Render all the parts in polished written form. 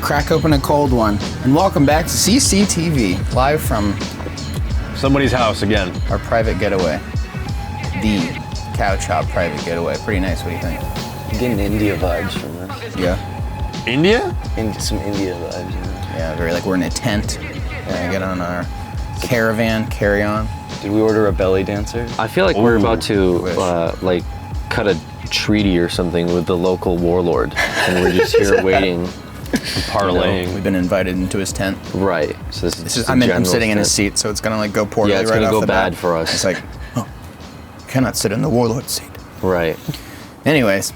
Crack open a cold one. And welcome back to CCTV, live from somebody's house again. Our private getaway. The cow chop private getaway. Pretty nice, what do you think? I'm getting India vibes from this. Yeah. India? Some India vibes, you know? Yeah, very like we're in a tent. Get on our caravan, carry on. Did we order a belly dancer? I feel like we're about to like cut a treaty or something with the local warlord, and we're just here waiting, parlaying. We've been invited into his tent. Right. So this is I'm sitting in his seat, so it's gonna like go poorly. Yeah, it's right gonna off go the bad bat. for us. It's like, oh, cannot sit in the warlord's seat. Right. Anyways,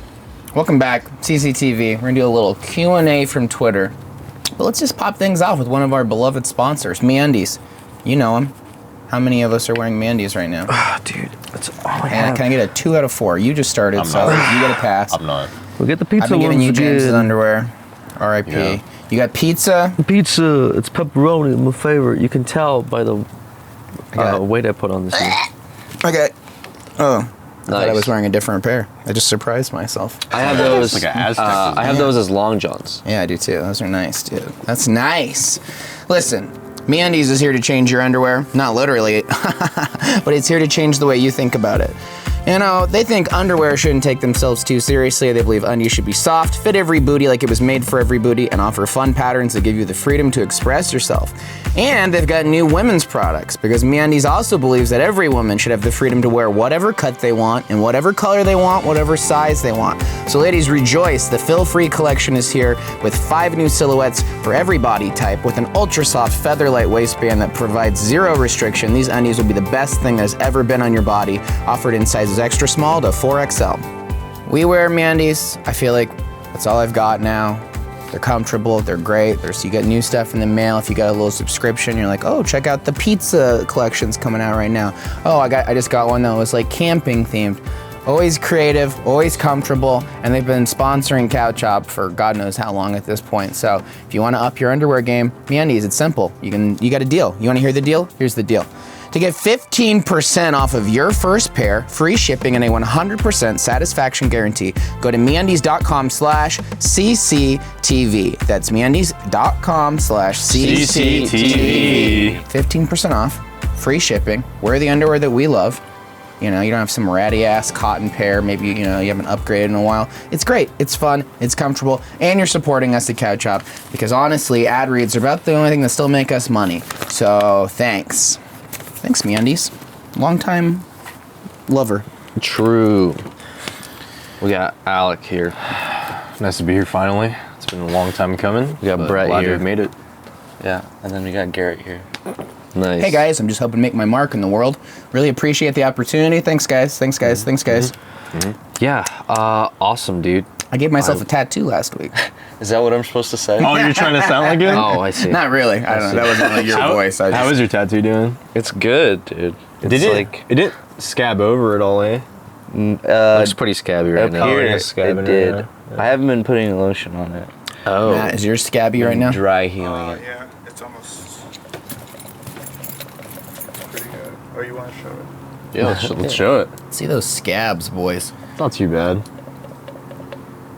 welcome back, CCTV. We're gonna do a little Q&A from Twitter, but let's just pop things off with one of our beloved sponsors, MeUndies. You know him. How many of us are wearing MeUndies right now? Oh, dude, that's all I have. Can I get a 2 out of 4? You just started, you get a pass. I'm not. We'll get the pizza. I've been giving ones you James's again. underwear. R.I.P. Yeah. You got pizza. Pizza. It's pepperoni. My favorite. You can tell by the weight I put on this one. Okay. Oh, I thought I Nice. was wearing a different pair. I just surprised myself. I have those. Like an Aztec. I have those as long johns. Yeah, I do too. Those are nice, dude. That's nice. Listen, MeUndies is here to change your underwear. Not literally, but it's here to change the way you think about it. You know, they think underwear shouldn't take themselves too seriously. They believe undies should be soft, fit every booty like it was made for every booty, and offer fun patterns that give you the freedom to express yourself. And they've got new women's products, because MeUndies also believes that every woman should have the freedom to wear whatever cut they want, in whatever color they want, whatever size they want. So ladies, rejoice. The Feel-Free collection is here with 5 new silhouettes for every body type, with an ultra-soft feather-light waistband that provides 0 restriction. These undies will be the best thing that has ever been on your body, offered in sizes extra small to 4XL. We wear MeUndies. I feel like that's all I've got now. They're comfortable, they're great. You get new stuff in the mail. If you got a little subscription, you're like, oh, check out the pizza collection's coming out right now. Oh, I just got one that was like camping themed. Always creative, always comfortable, and they've been sponsoring Cow Chop for God knows how long at this point. So if you want to up your underwear game, MeUndies, it's simple. You got a deal. You want to hear the deal? Here's the deal. To get 15% off of your first pair, free shipping, and a 100% satisfaction guarantee, go to MeUndies.com/CCTV. That's MeUndies.com/CCTV. 15% off, free shipping. Wear the underwear that we love. You know, you don't have some ratty ass cotton pair. Maybe, you haven't upgraded in a while. It's great. It's fun. It's comfortable. And you're supporting us at Cow Chop, because honestly, ad reads are about the only thing that still make us money. So thanks. Thanks, MeUndies. Long-time lover. True. We got Alec here. Nice to be here finally. It's been a long time coming. We got Brett glad to here. have made it. Yeah, and then we got Garrett here. Nice. Hey guys, I'm just hoping to make my mark in the world. Really appreciate the opportunity. Thanks guys. Thanks guys. Thanks guys. Yeah. Awesome, dude. I gave myself a tattoo last week. Is that what I'm supposed to say? Oh, you're trying to sound like it? Oh, I see. Not really. I don't know. That wasn't like your voice. How is your tattoo doing? It's good, dude. It's It didn't scab over at all, eh? looks pretty scabby right Up now. here, it is scabbing it right did. now. I haven't been putting lotion on it. Oh. Matt, is yours scabby right now? Dry healing it. Yeah, it's almost pretty good. Oh, you want to show it? Yeah, let's show it. See those scabs, boys. It's not too bad.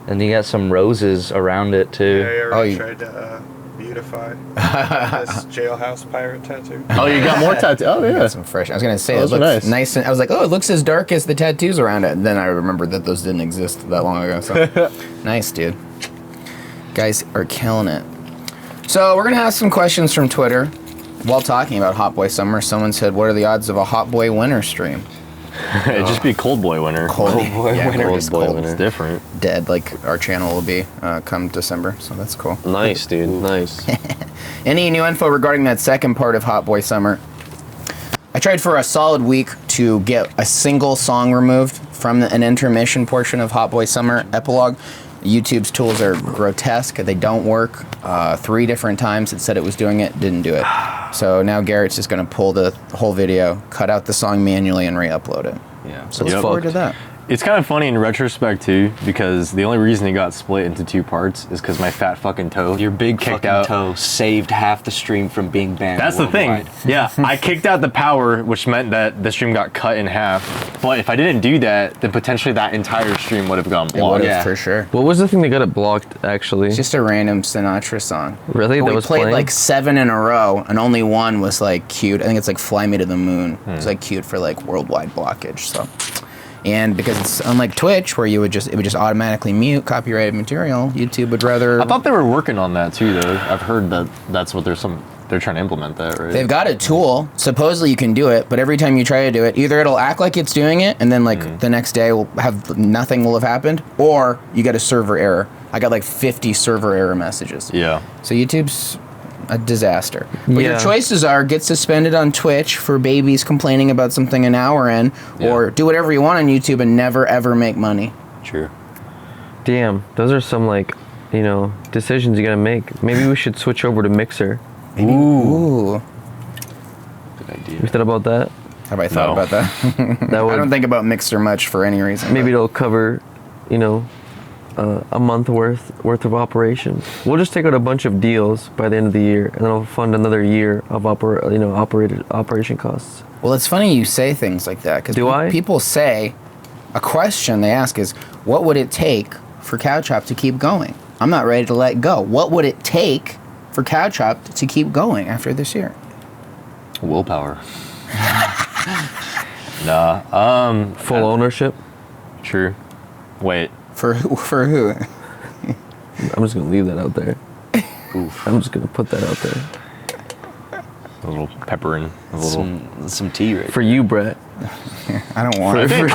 And you got some roses around it Yeah, too. I Oh, already you- tried to beautify this jailhouse pirate tattoo. Oh, you got more tattoos? Oh, yeah. Some fresh. I was gonna say Those it are looks nice. nice. And I was like, oh, it looks as dark as the tattoos around it. And then I remembered that those didn't exist that long ago. So nice, dude. Guys are killing it. So we're gonna have some questions from Twitter. While talking about Hot Boy Summer, someone said, "What are the odds of a Hot Boy winter stream?" It'd just be Cold Boy winter. Cold Boy yeah, winter. we're just Cold Boy cold. winter. It's different. Dead, like our channel will be come December. So that's cool. Nice, dude. Nice. Any new info regarding that second part of Hot Boy Summer? I tried for a solid week to get a single song removed from an intermission portion of Hot Boy Summer epilogue. YouTube's tools are grotesque. They don't work. 3 different times it said it was doing it, didn't do it. So now Garrett's just going to pull the whole video, cut out the song manually, and re-upload it. Yeah. So look forward to that. It's kind of funny in retrospect too, because the only reason it got split into 2 parts is because my fat fucking toe. Your big kicked fucking out. toe saved half the stream from being banned. That's the worldwide. thing. Yeah, I kicked out the power, which meant that the stream got cut in half. But if I didn't do that, then potentially that entire stream would have gone It blocked. would have, Yeah. for sure. What was the thing that got it blocked, actually? It's just a random Sinatra song. Really? But That we was played playing? like 7 in a row, and only one was like cute. I think it's like "Fly Me to the Moon." It's like cute for like worldwide blockage. So, and because it's unlike Twitch, where it would just automatically mute copyrighted material, YouTube would rather. I thought they were working on that too, though. I've heard that that's what they're trying to implement that, right? They've got a tool. Supposedly you can do it, but every time you try to do it, either it'll act like it's doing it, and then like the next day will have nothing will have happened, or you get a server error. I got like 50 server error messages. Yeah. So YouTube's a disaster. But your Yeah. choices are get suspended on Twitch for babies complaining about something an hour in, or do whatever you want on YouTube and never ever make money. True. Damn, those are some like, decisions you gotta make. Maybe we should switch over to Mixer. Ooh. Good idea. You thought about that? Have I thought No. about that? That I would don't think about Mixer much for any reason. maybe it'll cover, a month worth of operation. We'll just take out a bunch of deals by the end of the year, and then it'll fund another year of operation costs. Well, it's funny you say things like that because Do I? people say a question they ask is, "What would it take for Cow Chop to keep going?" I'm not ready to let go. What would it take for Cow Chop to keep going after this year? Willpower. Nah. Full ownership. True. Wait. For who? I'm just gonna leave that out there. I'm just gonna put that out there. A little pepper and a little. Some tea right For you, Brett. I don't want it.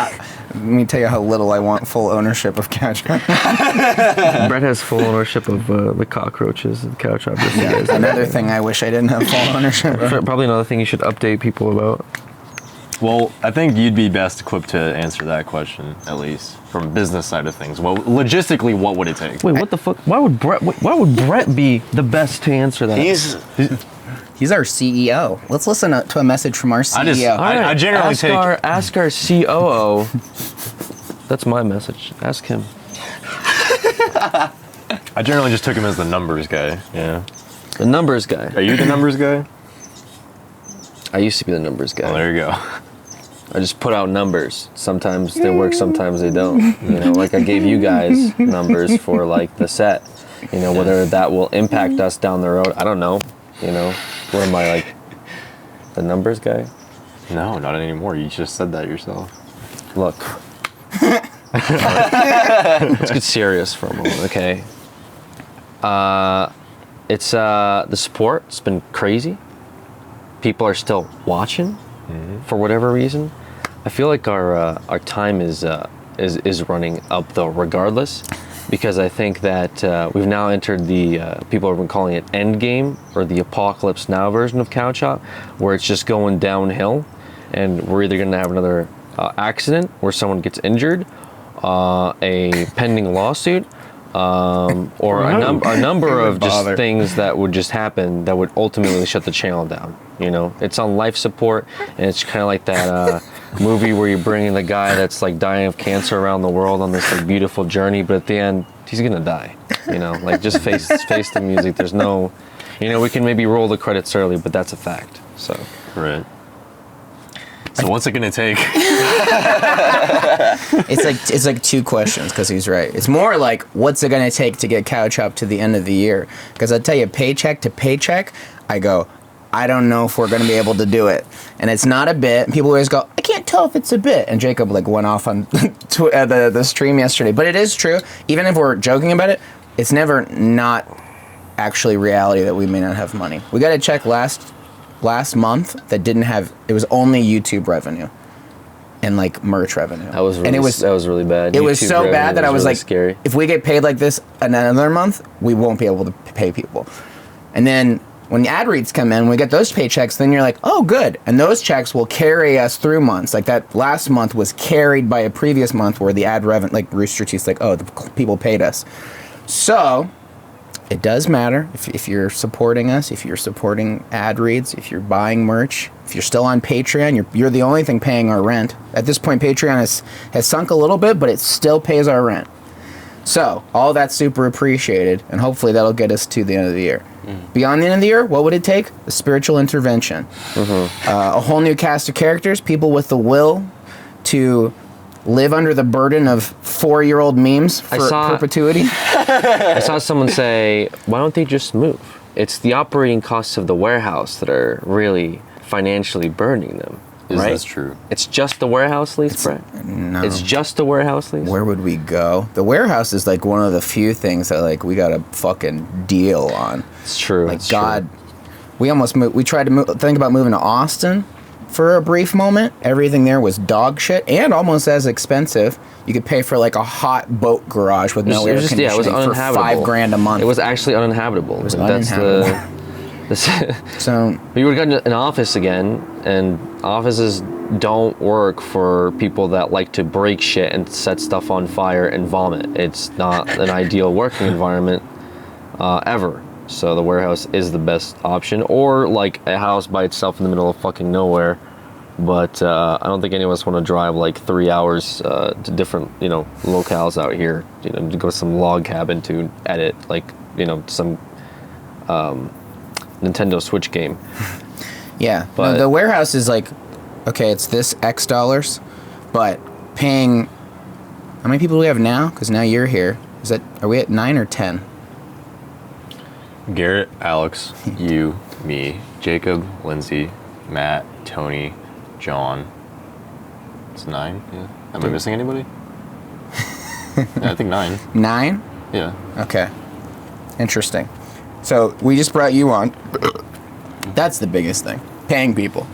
Let me tell you how little I want full ownership of Cow Chop. Brett has full ownership of the cockroaches and Cow Chop. Just so you guys know. Another thing I wish I didn't have full ownership of. Probably another thing you should update people about. Well, I think you'd be best equipped to answer that question, at least from a business side of things. Well, logistically, what would it take? Wait, what the fuck? Why would Brett be the best to answer that? He's our CEO. Let's listen to a message from our CEO. I generally ask take. ask our COO. That's my message. Ask him. I generally just took him as the numbers guy. Yeah. The numbers guy. Are you the numbers guy? I used to be the numbers guy. Oh, there you go. I just put out numbers. Sometimes they work, sometimes they don't. Like I gave you guys numbers for like the set. Whether that will impact us down the road, I don't know. What am I, like, the numbers guy? No, not anymore. You just said that yourself. Look. Let's get serious for a moment, okay? It's the support. It's been crazy. People are still watching for whatever reason. I feel like our time is running up though, regardless, because I think that we've now entered the people have been calling it end game or the apocalypse now version of Cow Chop, where it's just going downhill, and we're either going to have another accident where someone gets injured, a pending lawsuit, or a number of just things that would just happen that would ultimately shut the channel down. It's on life support, and it's kind of like that movie where you're bringing the guy that's like dying of cancer around the world on this like beautiful journey, but at the end he's gonna die. Like just face the music. There's no, we can maybe roll the credits early, but that's a fact. So Right. So what's it gonna take? It's like 2 questions because he's right. It's more like what's it gonna take to get Cow Chop to the end of the year? Because I tell you, paycheck to paycheck, I go, I don't know if we're gonna be able to do it, and it's not a bit. People always go, I can't tell if it's a bit, and Jacob like went off on the stream yesterday, but it is true. Even if we're joking about it, it's never not actually reality that we may not have money. We got to check last month that didn't have. It was only YouTube revenue and like merch revenue. that was really bad. It was YouTube so bad revenue that I was really like, scary. if we get paid like this another month, we won't be able to pay people. And then when the ad reads come in, we get those paychecks, then you're like, oh, good. And those checks will carry us through months. Like that last month was carried by a previous month where the ad revenue, like Rooster Teeth's like, oh, the people paid us. So it does matter if you're supporting us, if you're supporting ad reads, if you're buying merch, if you're still on Patreon, you're the only thing paying our rent. At this point, Patreon has sunk a little bit, but it still pays our rent. So all that's super appreciated, and hopefully that'll get us to the end of the year. Beyond the end of the year, what would it take? A spiritual intervention. A whole new cast of characters, people with the will to live under the burden of 4-year-old memes for perpetuity. I saw someone say, why don't they just move? It's the operating costs of the warehouse that are really financially burdening them. Right? That's true. It's just the warehouse lease, Brett? No. It's just the warehouse lease? Where would we go? The warehouse is like one of the few things that like we got a fucking deal on. It's true. Like it's God, we almost moved. We tried to think about moving to Austin for a brief moment. Everything there was dog shit and almost as expensive. You could pay for like a hot boat garage with no air conditioning it was for uninhabitable. $5,000 a month. It was actually uninhabitable. It was uninhabitable. So we would get an office again, and offices don't work for people that like to break shit and set stuff on fire and vomit. It's not an ideal working environment ever. So the warehouse is the best option, or like a house by itself in the middle of fucking nowhere. But I don't think any of us want to drive like 3 hours to different, locales out here, to go to some log cabin to edit, like, some Nintendo Switch game. Yeah, but no, the warehouse is like, okay, it's this X dollars, but paying, how many people do we have now? Because now you're here. Are we at 9 or 10? Garrett, Alex, you, me, Jacob, Lindsay, Matt, Tony, John. It's 9, yeah. Am I missing anybody? Yeah, I think 9. 9? Yeah. Okay. Interesting. So we just brought you on. That's the biggest thing. Paying people.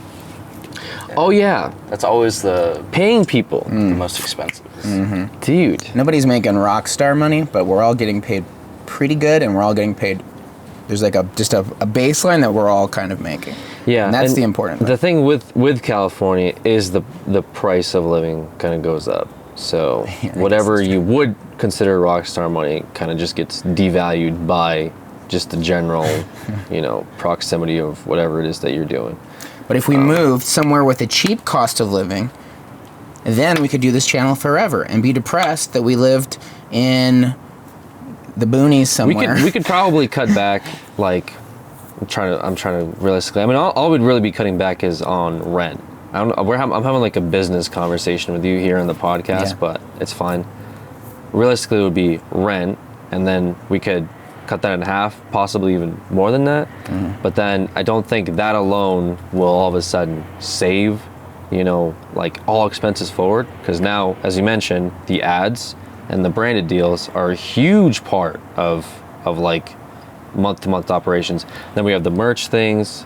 Oh yeah, That's always the paying people, most expensive. dude. Nobody's making rock star money, but we're all getting paid pretty good, and we're all getting paid. There's like just a baseline that we're all kind of making. Yeah, and that's the important thing. The thing with California is the price of living kind of goes up. So Yeah, whatever you would consider rock star money kind of just gets devalued by just the general, proximity of whatever it is that you're doing. But if we moved somewhere with a cheap cost of living, then we could do this channel forever and be depressed that we lived in the boonies somewhere. We could probably cut back, like, I'm trying to realistically. I mean, all we'd really be cutting back is on rent. I'm having like a business conversation with you here on the podcast, Yeah. but it's fine. Realistically, it would be rent, and then we could cut that in half, possibly even more than that. But then I don't think that alone will all of a sudden save, like all expenses forward. Because now, as you mentioned, the ads and the branded deals are a huge part of like month-to-month operations. Then we have the merch things,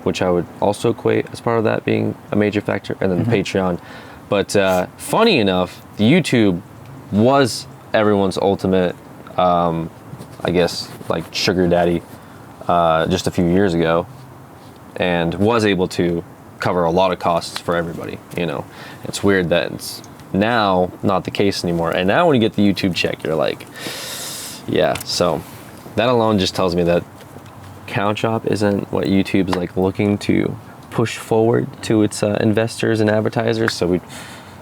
which I would also equate as part of that being a major factor, and then the Patreon. But funny enough, the YouTube was everyone's ultimate, I guess, like sugar daddy just a few years ago, and was able to cover a lot of costs for everybody. It's weird that it's now not the case anymore. And now when you get the YouTube check, you're like, yeah. So that alone just tells me that Count Shop isn't what YouTube's like looking to push forward to its investors and advertisers. So we'd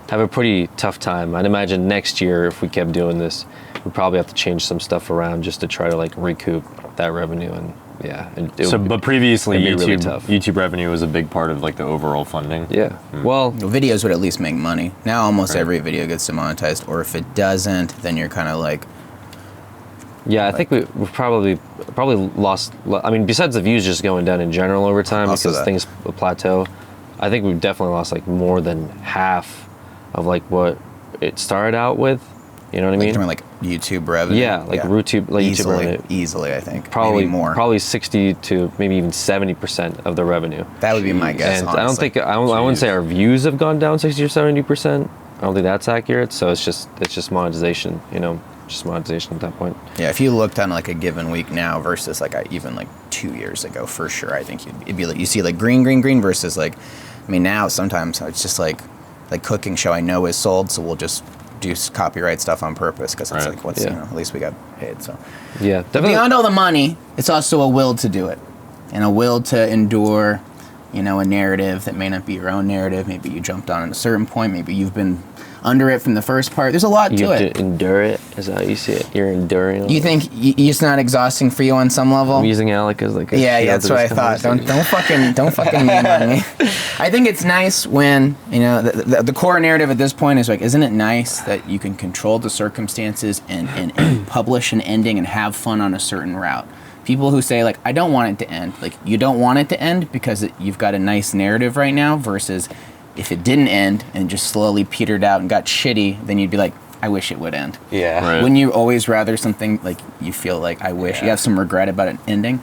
have a pretty tough time. I'd imagine next year, if we kept doing this, we'd probably have to change some stuff around just to try to like recoup that revenue. And yeah. But previously, it'd be really tough. YouTube revenue was a big part of like the overall funding. Yeah. Well, Videos would at least make money. Now almost every video gets demonetized, or if it doesn't, then you're kind of like, yeah, I think we've probably lost. I mean, besides the views just going down in general over time Also because that. things plateau, I think we've definitely lost like more than half of like what it started out with. You know what I mean? like YouTube revenue. Yeah, like YouTube, like YouTube revenue. Easily, I think. Probably Maybe more. Probably 60 to maybe even 70% of the revenue. That would be my guess. And honestly. I wouldn't say our views have gone down 60 or 70%. I don't think that's accurate. So it's just monetization. Just monetization at that point. Yeah, if you looked on like a given week now versus like even like 2 years ago, for sure, I think it'd be like you see like green versus like, I mean now sometimes it's just like cooking show I know is sold, so we'll just do copyright stuff on purpose because it's Right. like, what's, at least we got paid. So Yeah, but definitely. beyond all the money, it's also a will to do it and a will to endure, a narrative that may not be your own narrative. Maybe you jumped on at a certain point. Maybe you've been under it from the first part. There's a lot You to have it. to endure it. Is that how you see it? You're enduring. You think it's not exhausting for you on some level? I'm using Alec as like a Yeah, shield that's to what I this thought. conversation. Don't fucking mean on me. I think it's nice when the core narrative at this point is like, isn't it nice that you can control the circumstances and publish an ending and have fun on a certain route? People who say like, I don't want it to end. Like, you don't want it to end because you've got a nice narrative right now. Versus if it didn't end and just slowly petered out and got shitty, then you'd be like, I wish it would end. Yeah. Right. Wouldn't you always rather something like you feel like I wish you have some regret about it ending?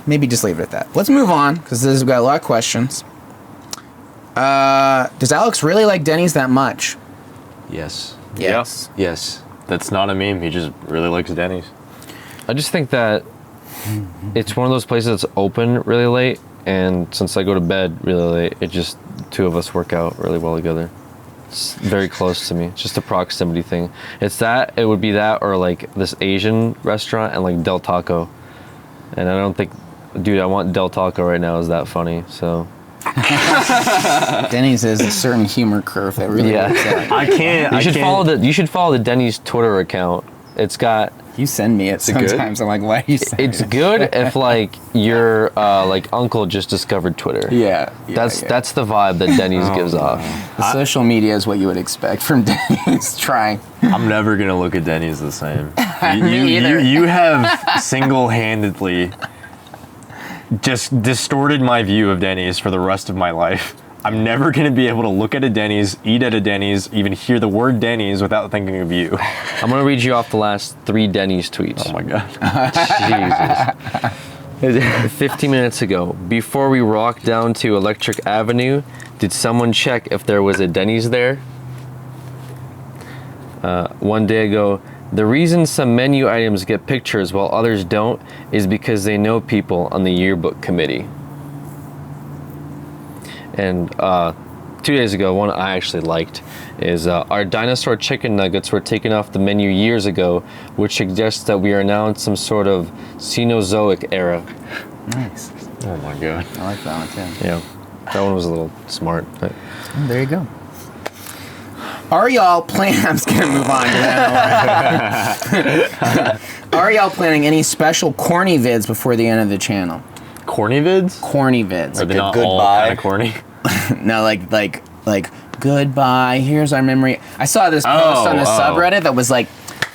Maybe just leave it at that. Let's move on because we've got a lot of questions. Does Alex really like Denny's that much? Yes. Yes. Yes. That's not a meme. He just really likes Denny's. I just think that it's one of those places that's open really late, and since I go to bed really late, it just two of us work out really well together. It's very close to me. It's just a proximity thing. It's that. It would be that, or like this Asian restaurant and like Del Taco. And I don't think, dude, I want Del Taco right now. Is that funny? So Denny's is a certain humor curve that really Yeah. works out. I can't. you should follow the Denny's Twitter account. It's got. You send me it good? sometimes. I'm like, why are you sending It's it? good if like your like uncle just discovered Twitter. Yeah. That's the vibe that Denny's gives off. The social media is what you would expect from Denny's. Try. I'm never gonna look at Denny's the same. Me either. You have single-handedly just distorted my view of Denny's for the rest of my life. I'm never gonna be able to look at a Denny's, eat at a Denny's, even hear the word Denny's without thinking of you. I'm gonna read you off the last 3 Denny's tweets. Oh my god. Jesus. 15 minutes ago, before we walked down to Electric Avenue, did someone check if there was a Denny's there? One day ago, the reason some menu items get pictures while others don't is because they know people on the yearbook committee. And 2 days ago, one I actually liked is our dinosaur chicken nuggets were taken off the menu years ago, which suggests that we are now in some sort of Cenozoic era. Nice. Oh my god. I like that one too. Yeah, that one was a little smart. But There you go. Are y'all planning? I'm just gonna move on to that. Are y'all planning any special corny vids before the end of the channel? Corny vids? Corny vids. Are they not goodbye? all kind of corny? No, like goodbye. Here's our memory. I saw this post on the subreddit that was like,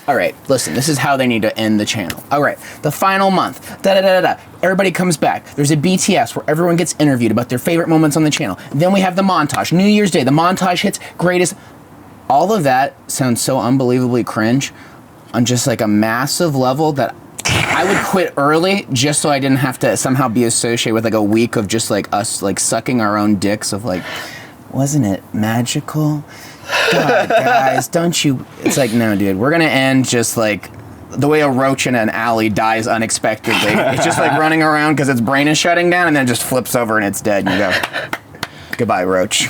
all right, listen, this is how they need to end the channel. All right, the final month, da-da-da-da-da. Everybody comes back. There's a BTS where everyone gets interviewed about their favorite moments on the channel. Then we have the montage. New Year's Day, the montage hits, greatest. All of that sounds so unbelievably cringe on just like a massive level that I would quit early just so I didn't have to somehow be associated with like a week of just like us like sucking our own dicks of like, wasn't it magical? God, guys, don't you? It's like, no, dude, we're gonna end just like the way a roach in an alley dies unexpectedly. It's just like running around because its brain is shutting down and then it just flips over and it's dead and you go, goodbye, roach.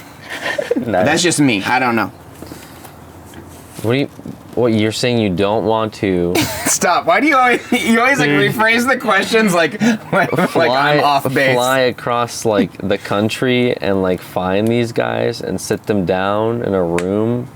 That's just me. I don't know. what you're saying you don't want to Stop. Why do you always like rephrase the questions like I'm off base? fly across like the country and like find these guys and sit them down in a room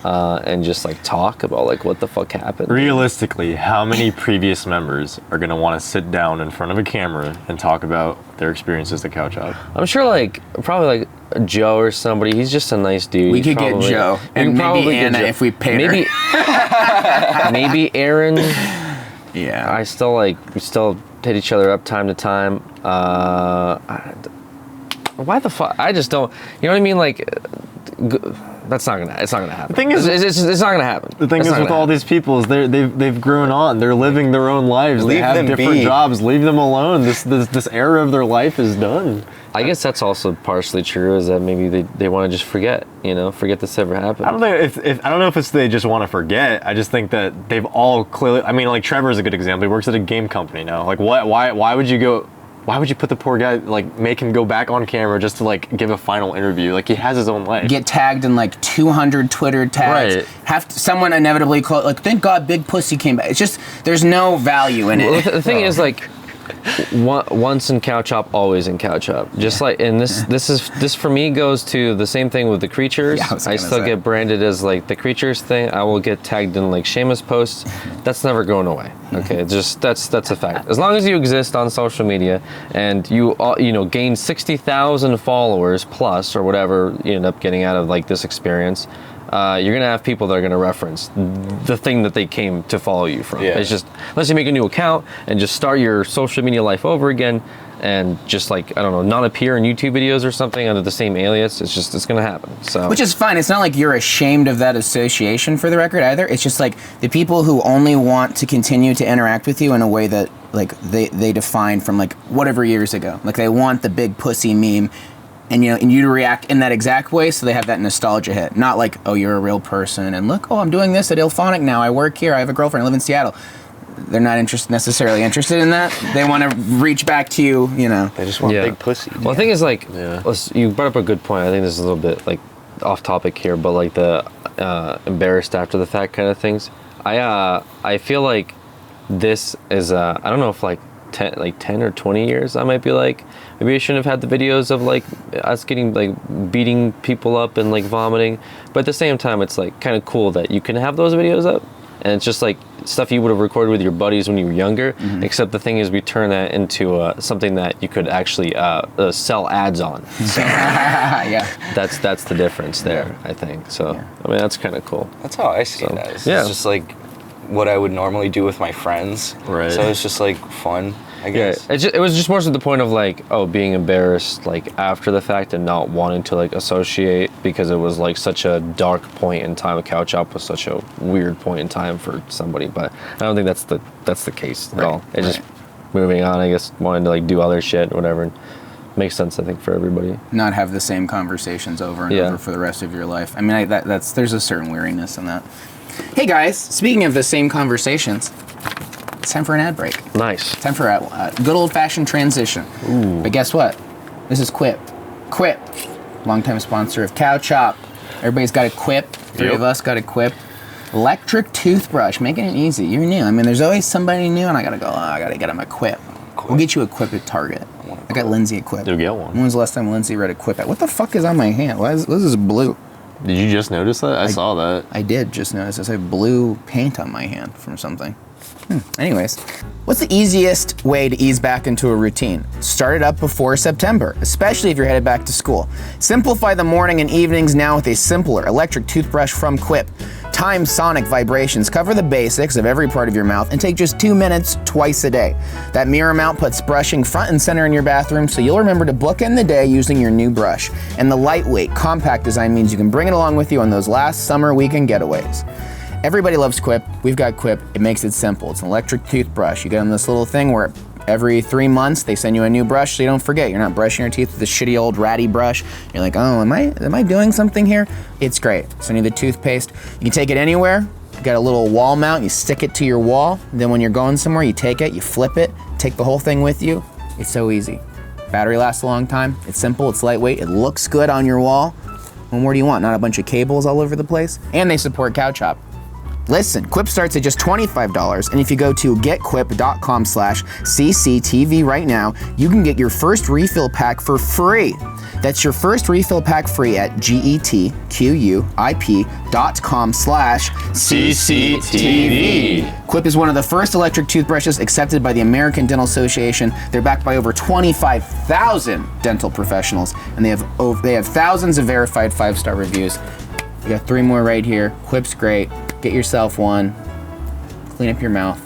and just like talk about like what the fuck happened? Realistically, how many previous members are gonna want to sit down in front of a camera and talk about their experiences at Couch Up? I'm sure like probably like Joe or somebody. He's just a nice dude. We He's could get probably- Joe we and could maybe probably get Anna Joe. if we paid maybe, her. maybe Aaron. Yeah. We still hit each other up time to time. Why the fuck? I just don't. You know what I mean? Like, it's not gonna happen. The thing is- it's not gonna happen. The thing It's is not with gonna all these people is they've grown on. They're living their own lives. They Leave have them different be. jobs. Leave them alone. This era of their life is done. I guess that's also partially true. Is that maybe they want to just forget? You know, forget this ever happened. I don't know if I don't know if it's they just want to forget. I just think that they've all clearly. I mean, like Trevor's a good example. He works at a game company now. Like, why would you go? why would you put the poor guy, like, make him go back on camera just to, like, give a final interview? Like, he has his own life. Get tagged in like 200 Twitter tags. Right. Someone inevitably call it, like, thank God Big Pussy came back. It's just, there's no value in it. Well, the thing is, like, once in cow chop, always in cow chop. Just like, and this for me goes to the same thing with the creatures. Yeah, I still get branded as like the creatures thing. I will get tagged in like Seamus posts. That's never going away. Okay, just that's a fact. As long as you exist on social media and you gain 60,000 followers plus or whatever you end up getting out of like this experience. You're gonna have people that are gonna reference the thing that they came to follow you from. Yeah. It's just, unless you make a new account and just start your social media life over again and just like, I don't know, not appear in YouTube videos or something under the same alias, it's gonna happen. So, Which is fine. It's not like you're ashamed of that association for the record either. It's just like the people who only want to continue to interact with you in a way that like they define from like whatever years ago. Like they want the big pussy meme. And you to react in that exact way, so they have that nostalgia hit. Not like, oh, you're a real person, and look, oh, I'm doing this at Ilphonic now. I work here. I have a girlfriend. I live in Seattle. They're not necessarily interested in that. They want to reach back to you. They just want big pussy. Well, the thing is, like, you brought up a good point. I think this is a little bit like off topic here, but like the embarrassed after the fact kind of things. I feel like this is I don't know if like 10 or 20 years I might be like, maybe I shouldn't have had the videos of like us getting like beating people up and like vomiting, but at the same time it's like kind of cool that you can have those videos up and it's just like stuff you would have recorded with your buddies when you were younger, except the thing is we turn that into something that you could actually sell ads on. So Yeah. that's the difference there, I think. So I mean that's kind of cool. That's how I see it as. Yeah. It's just like what I would normally do with my friends. Right. So it's just like fun, I guess. Yeah, it was just more so the point of like, being embarrassed like after the fact and not wanting to like associate because it was like such a dark point in time. A cow chop was such a weird point in time for somebody, but I don't think that's the case at all. It's just moving on, I guess, wanting to like do other shit, whatever. And makes sense, I think, for everybody. Not have the same conversations over and over for the rest of your life. I mean, there's a certain weariness in that. Hey guys, speaking of the same conversations, it's time for an ad break. Nice. Time for a good old-fashioned transition. Ooh. But guess what? This is Quip. Quip, longtime sponsor of Cow Chop. Everybody's got a Quip. Three of us got a Quip. Electric toothbrush, making it easy. You're new. I mean, there's always somebody new, and I gotta get him a Quip. We'll get you a Quip at Target. I got Lindsay a Quip. You'll get one. When was the last time Lindsay read a Quip? What the fuck is on my hand? Why is this is blue? Did you just notice that? I saw that. I did just notice. I have blue paint on my hand from something. Anyways, what's the easiest way to ease back into a routine? Start it up before September, especially if you're headed back to school. Simplify the morning and evenings now with a simpler electric toothbrush from Quip. Time sonic vibrations cover the basics of every part of your mouth and take just 2 minutes twice a day. That mirror mount puts brushing front and center in your bathroom, so you'll remember to bookend the day using your new brush. And the lightweight, compact design means you can bring it along with you on those last summer weekend getaways. Everybody loves Quip. We've got Quip. It makes it simple. It's an electric toothbrush. You get on this little thing where every 3 months they send you a new brush so you don't forget. You're not brushing your teeth with this shitty old ratty brush. You're like, oh, am I doing something here? It's great. Send you the toothpaste. You can take it anywhere. You got a little wall mount. You stick it to your wall. Then when you're going somewhere, you take it, you flip it, take the whole thing with you. It's so easy. Battery lasts a long time. It's simple. It's lightweight. It looks good on your wall. What more do you want? Not a bunch of cables all over the place. And they support Cow Chop. Listen, Quip starts at just $25, and if you go to getquip.com/CCTV right now, you can get your first refill pack for free. That's your first refill pack free at getquip.com/CCTV. Quip is one of the first electric toothbrushes accepted by the American Dental Association. They're backed by over 25,000 dental professionals, and they have thousands of verified 5-star reviews. We got 3 more right here. Quip's great. Get yourself one. Clean up your mouth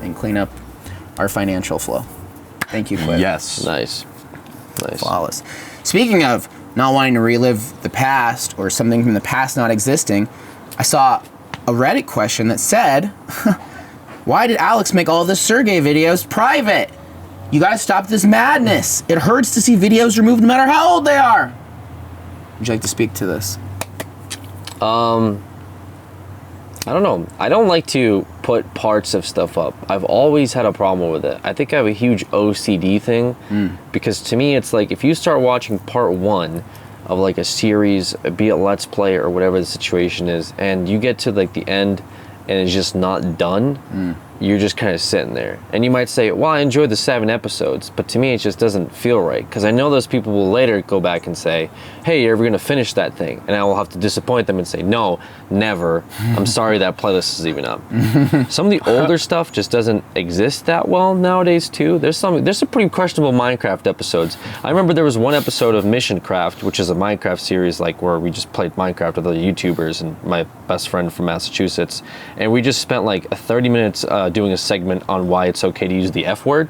and clean up our financial flow. Thank you, Quip. Yes. Nice. Flawless. Speaking of not wanting to relive the past or something from the past not existing, I saw a Reddit question that said, why did Alex make all the Sergey videos private? You gotta stop this madness. It hurts to see videos removed no matter how old they are. Would you like to speak to this? I don't know. I don't like to put parts of stuff up. I've always had a problem with it. I think I have a huge OCD thing because to me it's like if you start watching part 1 of like a series, be it Let's Play or whatever the situation is, and you get to like the end and it's just not done, you're just kind of sitting there. And you might say, well, I enjoyed the 7 episodes, but to me it just doesn't feel right because I know those people will later go back and say, hey, you're ever going to finish that thing? And I will have to disappoint them and say, no, never. I'm sorry that playlist is even up. Some of the older stuff just doesn't exist that well nowadays too. There's some pretty questionable Minecraft episodes. I remember there was one episode of Mission Craft, which is a Minecraft series like where we just played Minecraft with other YouTubers and my best friend from Massachusetts. And we just spent like 30 minutes doing a segment on why it's okay to use the F word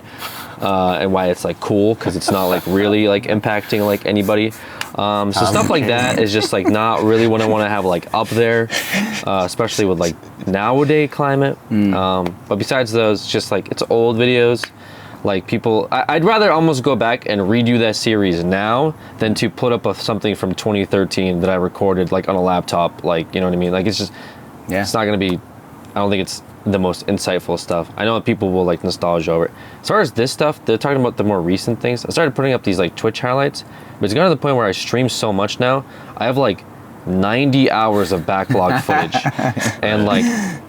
and why it's like cool because it's not like really like impacting like anybody. So stuff like that is just like not really what I want to have like up there, especially with like nowadays climate. But besides those, just like it's old videos. Like people, I'd rather almost go back and redo that series now than to put up something from 2013 that I recorded like on a laptop. Like, you know what I mean? Like it's just, it's not gonna be, I don't think it's the most insightful stuff. I know that people will like nostalgia over it. As far as this stuff, they're talking about the more recent things. I started putting up these like Twitch highlights, but it's gotten to the point where I stream so much now. I have like 90 hours of backlog footage. And like,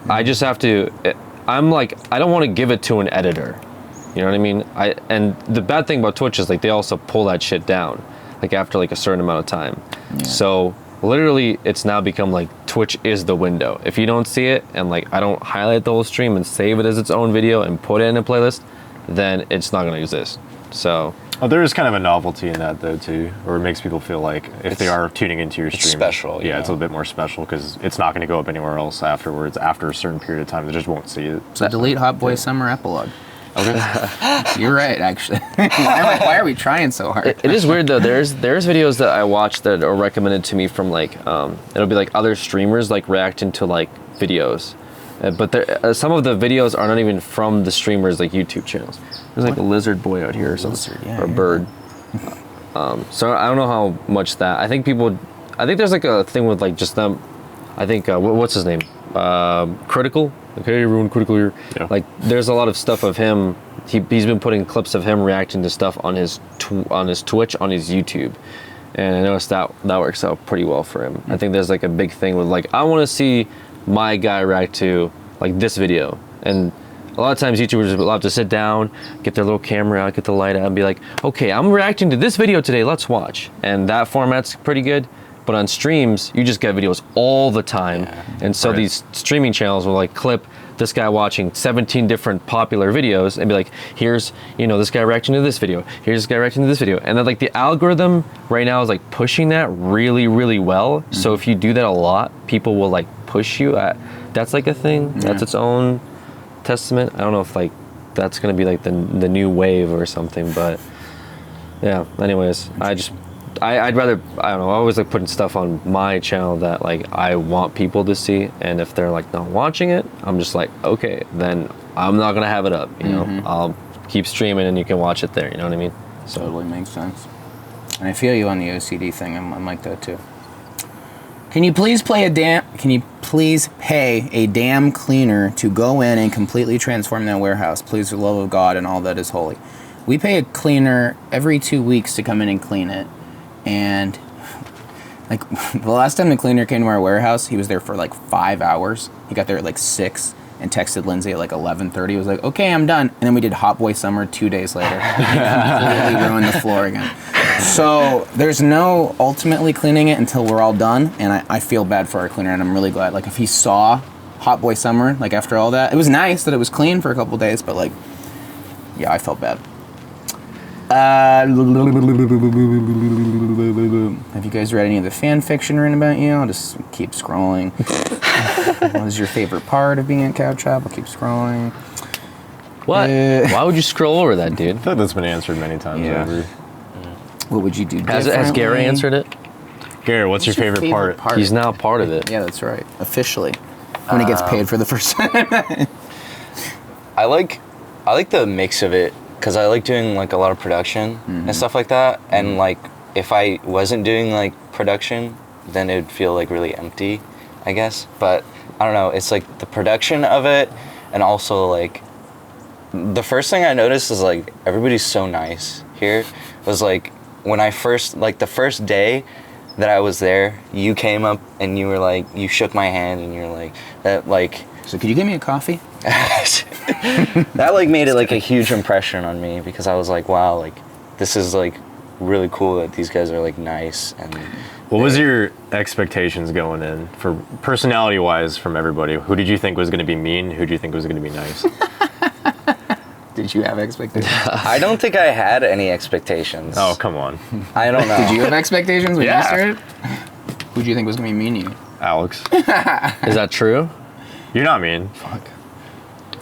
I just have to, I'm like, I don't want to give it to an editor. You know what I mean? And the bad thing about Twitch is like, they also pull that shit down, like after like a certain amount of time. Yeah. So literally it's now become like Twitch is the window. If you don't see it and like I don't highlight the whole stream and save it as its own video and put it in a playlist, then it's not gonna exist. So there is kind of a novelty in that though too, or it makes people feel like if they are tuning into your stream, it's special. Yeah, it's a little bit more special because it's not going to go up anywhere else afterwards. After a certain period of time, they just won't see it. So delete Hot Boy Summer epilogue. Okay. You're right, actually. Why are we trying so hard? It is weird though. There's videos that I watch that are recommended to me from like it'll be like other streamers like reacting to like videos, but some of the videos are not even from the streamers like YouTube channels. There's like a lizard boy out here or something, or a bird. So I don't know how much that. I think there's like a thing with like just them. I think what's his name? Critical. Okay, everyone critical here. Yeah. Like, there's a lot of stuff of him. He's been putting clips of him reacting to stuff on his Twitch, on his YouTube, and I noticed that works out pretty well for him. I think there's like a big thing with like I want to see my guy react to like this video, and a lot of times YouTubers will have to sit down, get their little camera out, get the light out, and be like, okay, I'm reacting to this video today. Let's watch, and that format's pretty good. But on streams, you just get videos all the time. Yeah. And so these streaming channels will like clip this guy watching 17 different popular videos and be like, here's, this guy reacting to this video. Here's this guy reacting to this video. And then like the algorithm right now is like pushing that really, really well. Mm-hmm. So if you do that a lot, people will like push you at, that's like a thing. Yeah. That's its own testament. I don't know if like that's gonna be like the new wave or something, but yeah, anyways, I'd rather, I don't know, I always like putting stuff on my channel that like I want people to see, and if they're like not watching it, I'm just like, okay, then I'm not gonna have it up, you know. I'll keep streaming and you can watch it there, you know what I mean? So totally makes sense. And I feel you on the OCD thing. I'm like that too. Can you please pay a damn cleaner to go in and completely transform that warehouse? Please, for the love of God and all that is holy. We pay a cleaner every 2 weeks to come in and clean it. And like the last time the cleaner came to our warehouse, he was there for like 5 hours. He got there at like 6 and texted Lindsay at like 11:30. He was like, okay, I'm done. And then we did Hot Boy Summer 2 days later. Completely ruined the floor again. So there's no ultimately cleaning it until we're all done. And I feel bad for our cleaner, and I'm really glad. Like if he saw Hot Boy Summer, like after all that, it was nice that it was clean for a couple days, but like, yeah, I felt bad. Have you guys read any of the fan fiction written about you? I'll just keep scrolling. What is your favorite part of being at Couch Hop? I'll keep scrolling. What? Why would you scroll over that, dude? I feel like that's been answered many times over. What would you do differently? Has Gary answered it? Gary, what's your favorite part? He's now part of it. Yeah, that's right. Officially. When he gets paid for the first time. I like the mix of it. Because I like doing like a lot of production and stuff like that, and like if I wasn't doing like production, then it would feel like really empty, I guess. But I don't know, it's like the production of it, and also like the first thing I noticed is like everybody's so nice here. It was like when I first, like the first day that I was there, you came up and you were like, you shook my hand and you're like, that like. So could you give me a coffee? That like made it like a huge impression on me, because I was like, wow, like this is like really cool that these guys are like nice. And what was your expectations going in for personality wise from everybody? Who did you think was going to be mean? Who do you think was going to be nice? Did you have expectations? I don't think I had any expectations. Oh, come on. I don't know. Did you have expectations when Yeah. you started? Who do you think was going to be mean to you? Alex. Is that true? You're not mean.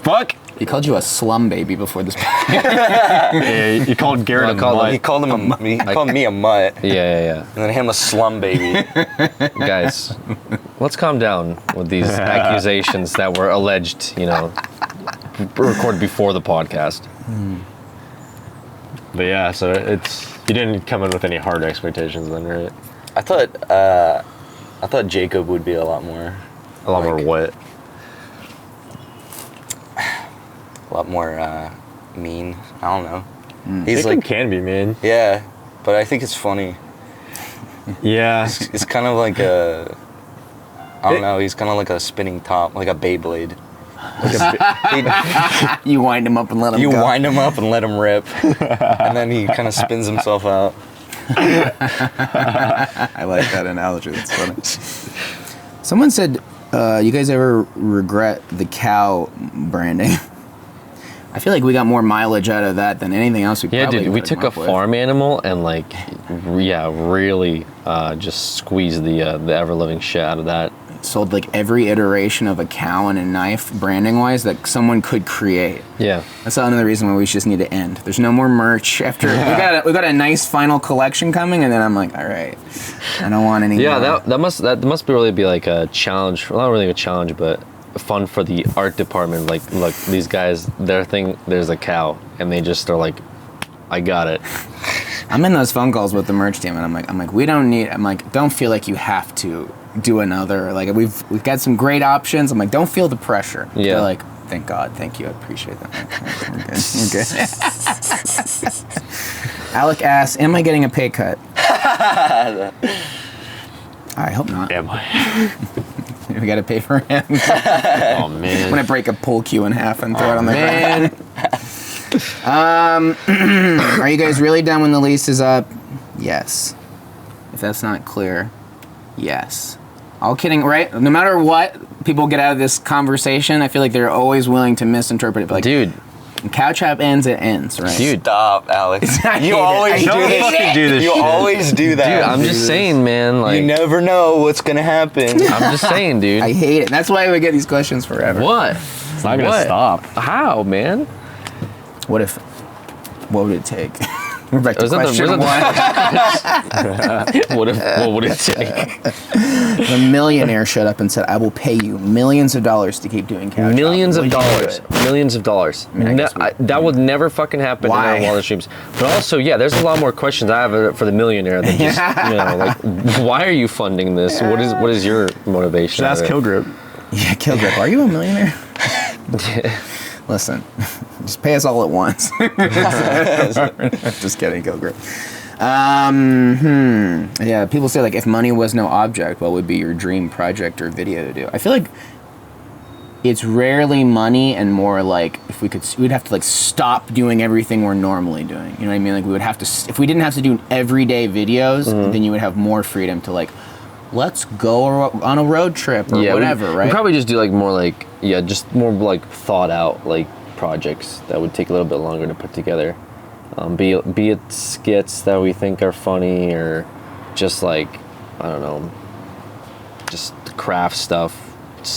Fuck. He called you a slum baby before this. Yeah, you called Garrett a mutt. He called me a mutt, Yeah. and then him a slum baby. Guys, let's calm down with these accusations that were alleged, you know, recorded before the podcast. But yeah, so you didn't come in with any hard expectations then, right? I thought Jacob would be a lot more What? a lot more mean. I don't know. He's Jacob like, can be mean. yeah, but I think it's funny. Yeah. It's kind of like I don't know. He's kind of like a spinning top, like a Beyblade. You wind him up and let him You go. wind him up and let him rip, and then he kind of spins himself out. I like that analogy. That's funny. Someone said, you guys ever regret the cow branding? I feel like we got more mileage out of that than anything else we Yeah, probably dude, we could took come a up with. farm animal and like, really just squeezed the ever-living shit out of that. Sold like every iteration of a cow and a knife branding wise that someone could create. Yeah. That's another reason why we just need to end. There's no more merch after we got a nice final collection coming, and then I'm like, all right, I don't want any Yeah, more. that must really be like a challenge. Well, not really a challenge, but fun for the art department. Like, look, these guys, their thing, there's a cow, and they just are like, I got it. I'm in those phone calls with the merch team, and I'm like, we don't need. I'm like, don't feel like you have to do another. Like we've got some great options. I'm like, don't feel the pressure. Yeah. They're like, thank God, thank you, I appreciate that. We're good. We're good. Alec asks, am I getting a pay cut? I hope not. Am I? We got to pay for him. Oh man. I'm gonna break a pool cue in half and throw it on the ground. Are you guys really done when the lease is up? Yes. If that's not clear, yes. All kidding, right? No matter what people get out of this conversation, I feel like they're always willing to misinterpret it. But like, Dude, when cow trap ends, it ends, right? Dude. Stop, Alex. I hate You it. always I do Don't hate this. fucking do this You shit. always do that. dude, I'm just saying, man. Like, You never know what's gonna happen. I'm just saying, dude. I hate it. That's why we get these questions forever. What? It's not gonna What? stop. How, man? What would it take? We're back to Was that question one. What would it take? The millionaire showed up and said, I will pay you millions of dollars to keep doing cow Millions trap. of Would you do dollars. it? Millions of dollars. mean, I guess That would never fucking happen Why? in our wildest dreams. But also, yeah, there's a lot more questions I have for the millionaire than just, like, why are you funding this? What is your motivation? Just ask out of it? Kilgrip. Yeah, Kilgrip, are you a millionaire? Listen, just pay us all at once. Just kidding, Kilgrip. Yeah, people say, like, if money was no object, what would be your dream project or video to do? I feel like it's rarely money and more like we'd have to like stop doing everything we're normally doing. You know what I mean? Like we would have to, if we didn't have to do everyday videos, then you would have more freedom to like, let's go on a road trip or whatever, right? We'd probably just do like more like, just more like thought out like projects that would take a little bit longer to put together. Be it skits that we think are funny or just like, I don't know, just craft stuff.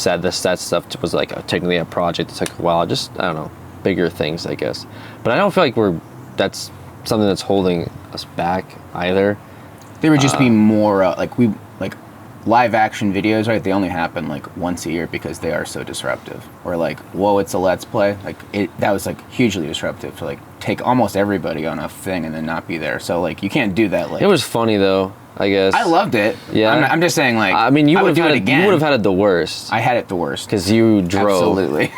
That stuff was like technically a project. It took a while. Just, I don't know, bigger things, I guess. But I don't feel like that's something that's holding us back either. There would just be more like live action videos, right? They only happen like once a year because they are so disruptive. Or like, whoa, it's a Let's Play. Like that was like hugely disruptive to like take almost everybody on a thing and then not be there. So like you can't do that. Like It was funny though, I guess. I loved it. Yeah. I'm just saying like I mean, you I would would do have it had again. You would have had it the worst I had it the worst. because you drove. Absolutely.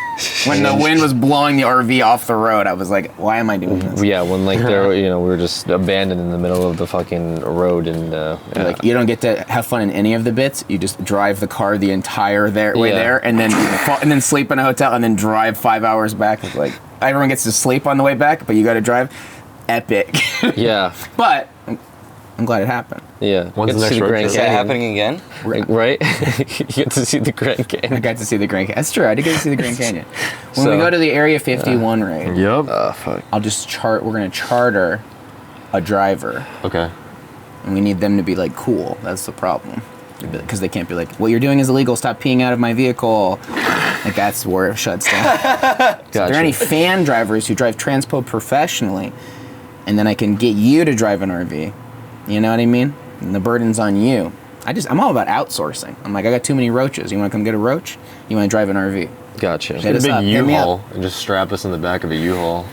When the wind was blowing the RV off the road, I was like, why am I doing this? Yeah, when like there, you know, we were just abandoned in the middle of the fucking road, and Like you don't get to have fun in any of the bits. You just drive the car the entire way Yeah. there, and then sleep in a hotel, and then drive 5 hours back. It's like everyone gets to sleep on the way back, but you got to drive. Epic. yeah, But I'm glad it happened. yeah. When's Get the to see next road Grand Is trip? that Canyon, happening again? right? You get to see the Grand I Canyon. got to see the Grand Canyon. That's true. I did get to see the Grand Canyon. When we So, go to the Area 51 raid, Yep. Oh fuck. I'll just we're gonna charter a driver, Okay. and we need them to be like cool. That's the problem, because they can't be like, what you're doing is illegal. Stop peeing out of my vehicle. Like that's where it shuts down. Are there any fan drivers who drive transpo professionally, and then I can get you to drive an RV? You know what I mean? And the burden's on you. I'm all about outsourcing. I'm like, I got too many roaches. You want to come get a roach? You want to drive an RV? Gotcha. Hit Get a us big up. Hit me up. U-Haul and just strap us in the back of a U-Haul.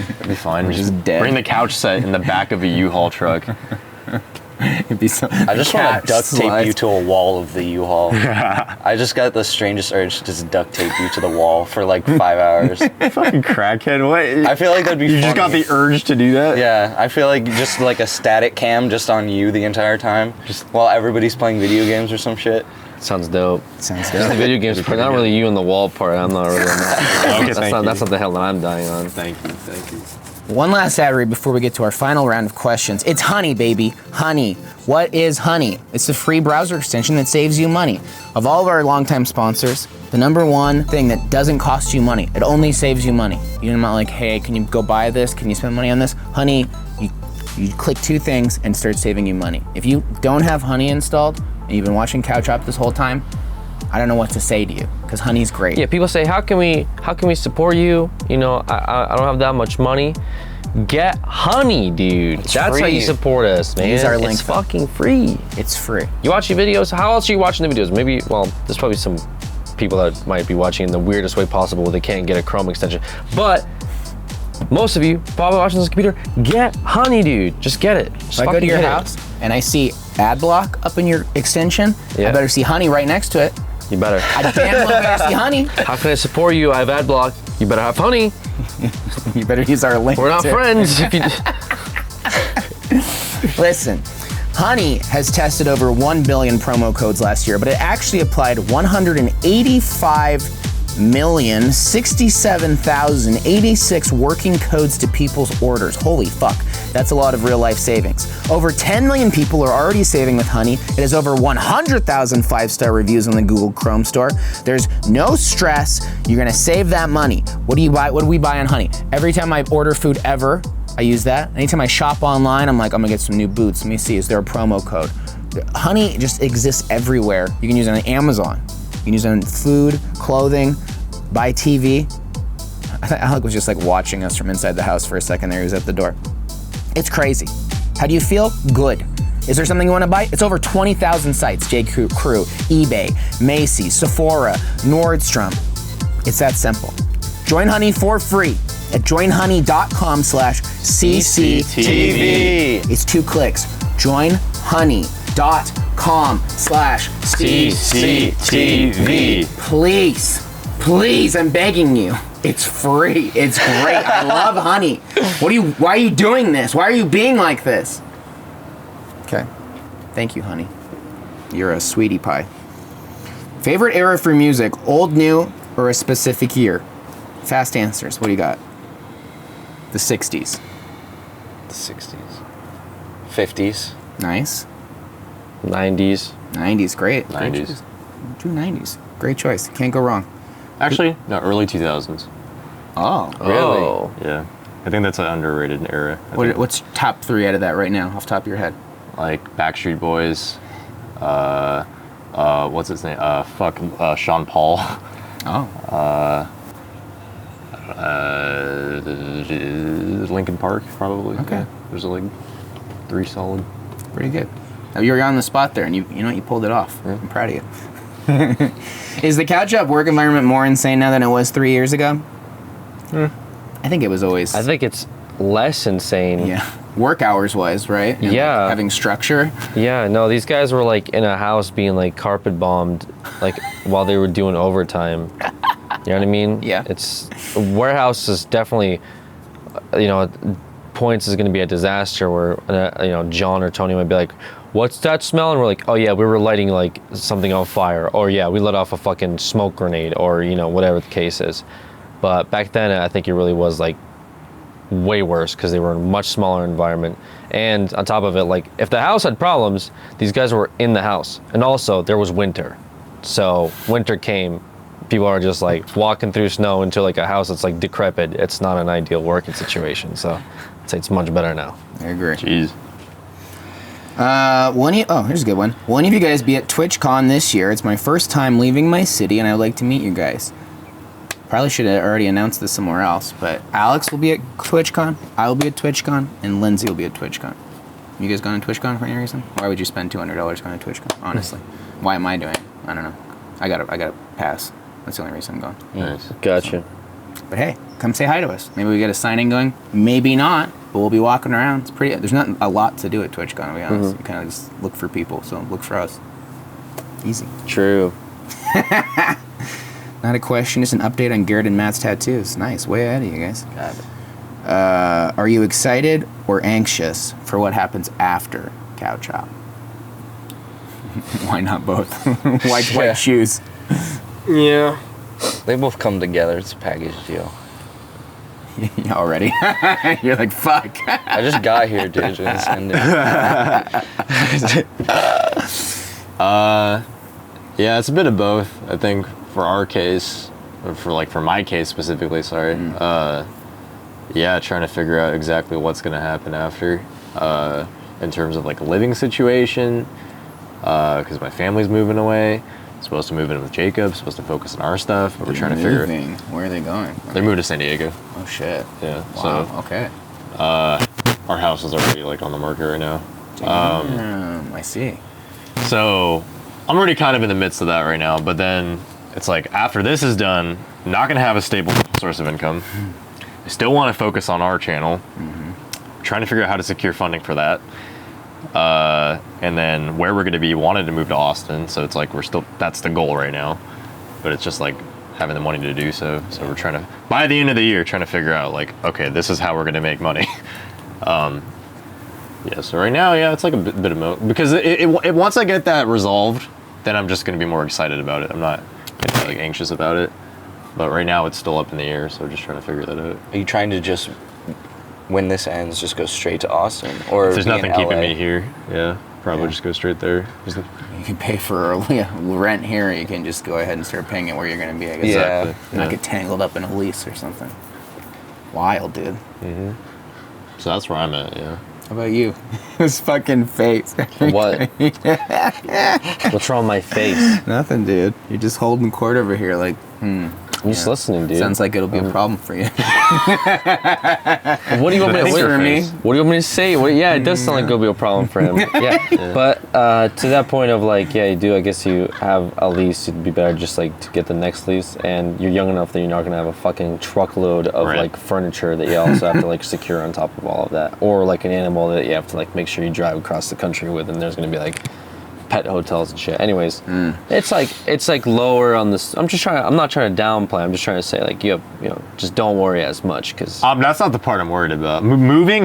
That'd be fine. We're just dead. Bring the couch set in the back of a U-Haul truck. It'd be so. I just want Cat to duct tape slides. you to a wall of the U-Haul. I just got the strangest urge to just duct tape you to the wall for like 5 hours. Fucking crackhead. What? I feel like that'd be You funny. just got the urge to do that? Yeah, I feel like just like a static cam just on you the entire time, just while everybody's playing video games or some shit. Sounds dope. Sounds The good. video games part, not really you on the wall part. I'm not really on that. Okay, thank you. That's not the hell that I'm dying on. Thank you. Thank you. One last ad read before we get to our final round of questions. It's Honey, baby. Honey. What is Honey? It's a free browser extension that saves you money. Of all of our longtime sponsors, the number one thing that doesn't cost you money, it only saves you money. You're not like, hey, can you go buy this? Can you spend money on this? Honey, you click two things and it starts saving you money. If you don't have Honey installed and you've been watching Couch Up this whole time, I don't know what to say to you, because Honey's great. Yeah, people say, how can we support you? You know, I don't have that much money. Get Honey, dude. That's how free. you support us, man. Use our link, It's though. fucking free. It's free. You watch your videos? How else are you watching the videos? Maybe, well, there's probably some people that might be watching in the weirdest way possible where they can't get a Chrome extension. But most of you probably watching this computer, get Honey, dude. Just get it. Just If I go to fucking your get it. house and I see ad block up in your extension, Yeah. I better see Honey right next to it. You better. I damn well better see Honey. How can I support you? I have ad block. You better have Honey. You better use our link. We're not too. friends. If you, Listen, Honey has tested over 1 billion promo codes last year, but it actually applied 185,067,086 working codes to people's orders. Holy fuck, that's a lot of real life savings. Over 10 million people are already saving with Honey. It has over 100,000 5-star reviews on the Google Chrome store. There's no stress. You're gonna save that money. What do you buy? What do we buy on Honey? Every time I order food ever, I use that. Anytime I shop online, I'm like, I'm gonna get some new boots. Let me see, is there a promo code? Honey just exists everywhere. You can use it on Amazon. You can use it on food, clothing, buy TV. I thought Alec was just like watching us from inside the house for a second there. He was at the door. It's crazy. How do you feel? Good. Is there something you wanna buy? It's over 20,000 sites. J. Crew, eBay, Macy's, Sephora, Nordstrom. It's that simple. Join Honey for free at joinhoney.com/CCTV. It's 2 clicks. Joinhoney.com/CCTV. Please, I'm begging you. It's free. It's great. I love Honey. Why are you doing this? Why are you being like this? Okay. Thank you, Honey. You're a sweetie pie. Favorite era for music, old, new, or a specific year? Fast answers. What do you got? The 60s. The 60s. 50s. Nice. 90s. 90s, great. 90s. Do 90s. Great choice. Can't go wrong. Actually, no, early 2000s. Oh. Oh. Yeah. I think that's an underrated era. I think, What's top 3 out of that right now, off the top of your head? like Backstreet Boys, what's his name? Sean Paul. Oh. Linkin Park, probably. Okay. Yeah. There's like 3 solid. Pretty good. Now, you were on the spot there, and you know what? You pulled it off. Yeah. I'm proud of you. Is the Couch Up work environment more insane now than it was 3 years ago? I think it was always. I think it's less insane. Yeah. Work hours wise, right? And, Yeah. Like, having structure. Yeah, no, these guys were like in a house being like carpet bombed, like while they were doing overtime. You know what I mean? Yeah. It's warehouse is definitely, points is going to be a disaster where John or Tony might be like, "What's that smell?" And we're like, "Oh yeah, we were lighting like something on fire," or "Yeah, we let off a fucking smoke grenade," or whatever the case is. But back then, I think it really was like way worse because they were in a much smaller environment. And on top of it, like if the house had problems, these guys were in the house. And also there was winter. So winter came, people are just like walking through snow into like a house that's like decrepit. It's not an ideal working situation. So I'd say it's much better now. I agree. Jeez. Here's a good one. Will any of you guys be at TwitchCon this year? It's my first time leaving my city and I would like to meet you guys. Probably should have already announced this somewhere else, but Alex will be at TwitchCon, I will be at TwitchCon, and Lindsay will be at TwitchCon. You guys going to TwitchCon for any reason? Why would you spend $200 going to TwitchCon? Honestly, why am I doing it? I don't know. I gotta pass. That's the only reason I'm going. Nice. Gotcha. But hey, come say hi to us. Maybe we get a signing going. Maybe not, but we'll be walking around. It's pretty. There's not a lot to do at TwitchCon, to be honest. You kind of just look for people. So look for us. Easy. True. Not a question, just an update on Garrett and Matt's tattoos. Nice, way ahead of you guys. Got it. Are you excited or anxious for what happens after Cow Chop? Why not both? Why choose? Yeah. They both come together. It's a package deal. Already? You're like, fuck. I just got here, dude. Just ended. Yeah, it's a bit of both. I think for our case, or for my case specifically, sorry. Yeah, trying to figure out exactly what's gonna happen after, in terms of like a living situation, because my family's moving away. Supposed to move in with Jacob. Supposed to focus on our stuff, but we're trying to figure. Where are they going? They're moving to San Diego. Oh shit. Yeah. Wow. So Okay. our house is already like on the market right now. I see. So I'm already kind of in the midst of that right now, but then it's like after this is done, I'm not gonna have a stable source of income. I still want to focus on our channel. Trying to figure out how to secure funding for that. And then where we're gonna be, wanted to move to Austin, so it's like that's the goal right now. But it's just like having the money to do so. So we're trying to, by the end of the year, trying to figure out like, okay, this is how we're gonna make money. Yeah, so right now, yeah, it's like a bit of because it once I get that resolved, then I'm just gonna be more excited about it. I'm not gonna be like anxious about it. But right now it's still up in the air, so just trying to figure that out. Are you trying to just, when this ends, just go straight to Austin, or If there's be in nothing keeping LA? me here, yeah, probably just go straight there. You can pay for rent here, or you can just go ahead and start paying it where you're going to be, I guess. Yeah. Exactly. Not get tangled up in a lease or something. Wild, dude. So that's where I'm at, yeah. How about you? His fucking face. What? What's wrong with my face? Nothing, dude. You're just holding court over here like, I'm just listening, dude. Sounds like it'll be a problem for you. What do you want me to Thanks say? for me. What do you want me to say? Yeah, it does sound like it'll be a problem for him. Yeah. But to that point of like, yeah, you do. I guess you have a lease. It'd be better just like to get the next lease, and you're young enough that you're not gonna have a fucking truckload of like furniture that you also have to like secure on top of all of that, or like an animal that you have to like make sure you drive across the country with, and there's gonna be like pet hotels and shit. Anyways, it's like lower on this. I'm not trying to downplay. I'm just trying to say like just don't worry as much because That's not the part I'm worried about.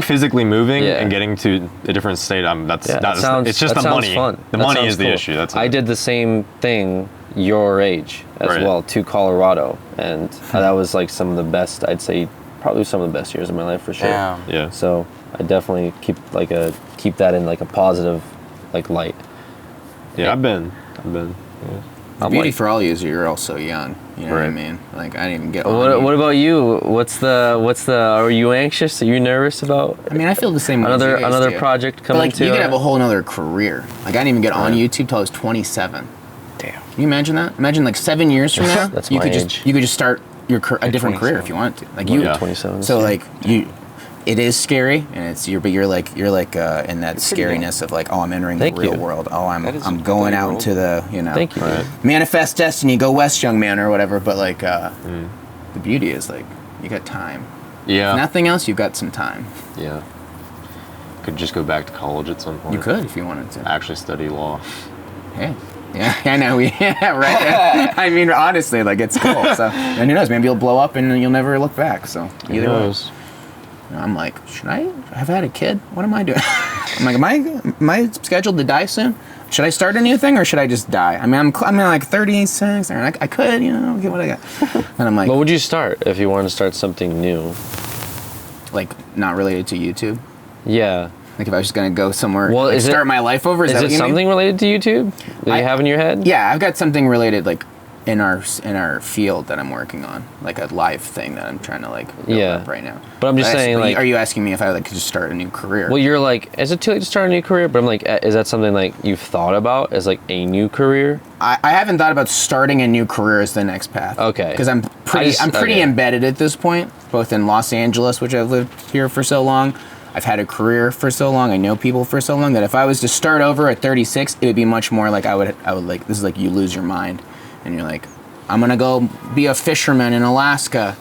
Physically moving and getting to a different state. It's just the money. Fun. The money is the issue. That's it. I did the same thing your age as well to Colorado, and that was like some of the best. I'd say probably some of the best years of my life for sure. Yeah. So I definitely keep that in like a positive like light. Yeah, I've been. The beauty for all you is you're all so young. You know what I mean? Like I didn't even get. What about you? What's the? Are you anxious? Are you nervous about? I mean, I feel the same way. Another project coming. But like, you could have a whole other career. Like I didn't even get on YouTube till I was 27. Damn. Can you imagine that? Imagine like 7 years from now, That's you my could age. you could just start a different career if you wanted to. Like you, 27. So like you. It is scary, and you're like in that scariness of like, oh, I'm entering the real world. Oh, I'm going out into the Thank you. manifest destiny, go west, young man, or whatever. But like, the beauty is like you got time. Yeah. If nothing else, you've got some time. Yeah. Could just go back to college at some point. You could if you wanted to. Actually study law. Hey. Yeah, I know. Yeah, right. I mean, honestly, like, it's cool. So, and who knows? Maybe you'll blow up and you'll never look back. So, Who either way. knows? I'm like, should I have had a kid? What am I doing? I'm like, am I scheduled to die soon? Should I start a new thing or should I just die? I mean, I'm like 36, and I could, get what I got. And I'm like, What would you start if you wanted to start something new? like, not related to YouTube. Yeah. Like, if I was just gonna go somewhere, Well, like, is it- start my life over. Is that Is what it you mean? something related to YouTube that I- you have in your head? Yeah, I've got something related, like, in our field that I'm working on, like a live thing that I'm trying to like build Yeah. up right now. But I'm just saying, like- are you asking me if I like could just start a new career? Well, you're like, is it too late to start a new career? But I'm like, is that something like you've thought about as like a new career? I haven't thought about starting a new career as the next path. Okay. Because I'm pretty okay. embedded at this point, both in Los Angeles, which I've lived here for so long. I've had a career for so long. I know people for so long that if I was to start over at 36, it would be much more like I would like, this is like you lose your mind and you're like, I'm gonna go be a fisherman in Alaska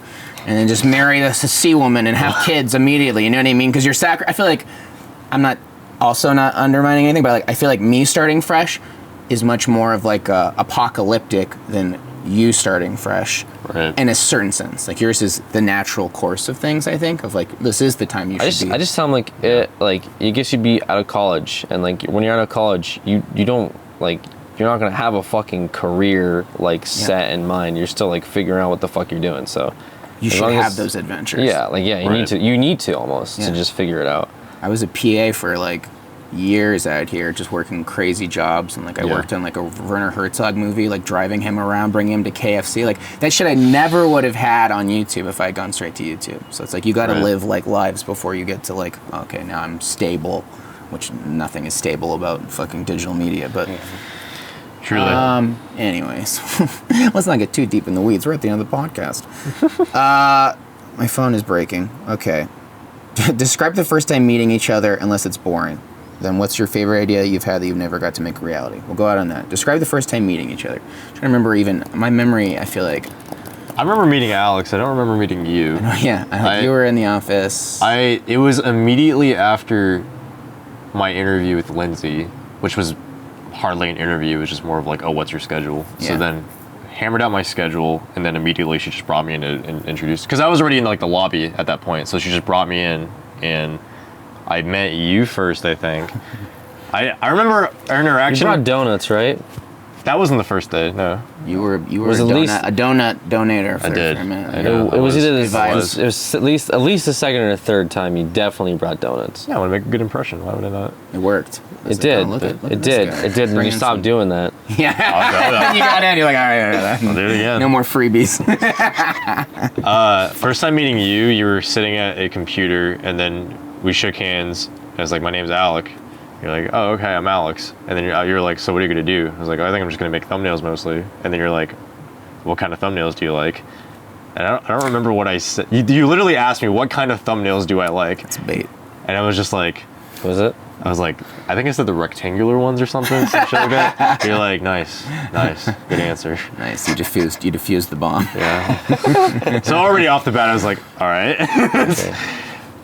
and then just marry a sea woman and have kids immediately. You know what I mean? Because I feel like I'm not undermining anything, but like I feel like me starting fresh is much more of like apocalyptic than you starting fresh. Right. In a certain sense, like yours is the natural course of things. I think of like this is the time you should be. I just tell them like it, like you guess you'd be out of college, and like when you're out of college, you don't like you're not gonna have a fucking career like set in mind. You're still like figuring out what the fuck you're doing. So you as should long have as- those adventures. Yeah, like yeah, you need to almost Yeah. to just figure it out. I was a PA for like years out here, just working crazy jobs, and like I worked on like a Werner Herzog movie, like driving him around, bringing him to KFC, like that shit I never would have had on YouTube if I had gone straight to YouTube. So it's like you got to live like lives before you get to like, okay, now I'm stable, which nothing is stable about fucking digital media, but Truly. anyways, let's not get too deep in the weeds. We're at the end of the podcast. My phone is breaking. Okay. Describe the first time meeting each other unless it's boring. Then what's your favorite idea you've had that you've never got to make a reality? We'll go out on that. Describe the first time meeting each other. I'm trying to remember even, my memory, I feel like, I remember meeting Alex. I don't remember meeting you. yeah, you were in the office. It was immediately after my interview with Lindsay, which was hardly an interview. It was just more of like, oh, what's your schedule? Yeah. So then hammered out my schedule, and then immediately she just brought me in and introduced, because I was already in like the lobby at that point. So she just brought me in, and I met you first, I think. I remember our You interaction. brought donuts, right? That wasn't the first day, no. You were Was a at least- donut donator for, I did. for a minute. I know. It was either Good vibes. it was at least the second or the third time you definitely brought donuts. Yeah, I want to make a good impression. Why would I not? It worked. I was It like, did. oh, look at It this did. guy. It did. And you Bringing stopped some- doing that. Yeah. You got in, you're like, all right. I'll do it again. No more freebies. First time meeting you, you were sitting at a computer, and then we shook hands. I was like, my name's Alec. You're like, oh, okay, I'm Alex. And then you're like, so what are you gonna do? I was like, oh, I think I'm just gonna make thumbnails mostly. And then you're like, what kind of thumbnails do you like? And I don't remember what I said. You literally asked me, what kind of thumbnails do I like? It's bait. And I was just like, Was it? I was like, I think I said the rectangular ones or something, some shit like that. You're like, nice, good answer. Nice. You diffused the bomb. Yeah. So already off the bat, I was like, all right. Okay.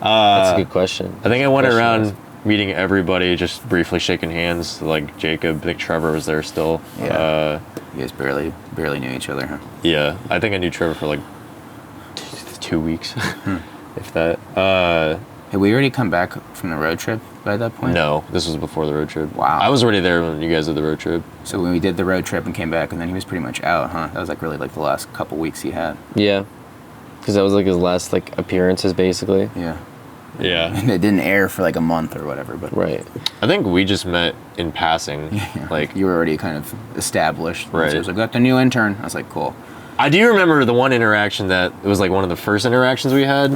That's a good question. I think I went Question around is- meeting everybody, just briefly shaking hands. Like Jacob, I think Trevor was there still. Yeah. You guys barely knew each other, huh? Yeah, I think I knew Trevor for like 2 weeks, if that. Had we already come back from the road trip by that point? No, this was before the road trip. Wow. I was already there when you guys did the road trip. So when we did the road trip and came back, and then he was pretty much out, huh? That was like really like the last couple weeks he had. Yeah. Because that was like his last like appearances, basically. Yeah. Yeah. And it didn't air for like a month or whatever, but Right. I think we just met in passing. Like, you were already kind of established. Right. So it was like, got the new intern. I was like, cool. I do remember the one interaction that it was like one of the first interactions we had,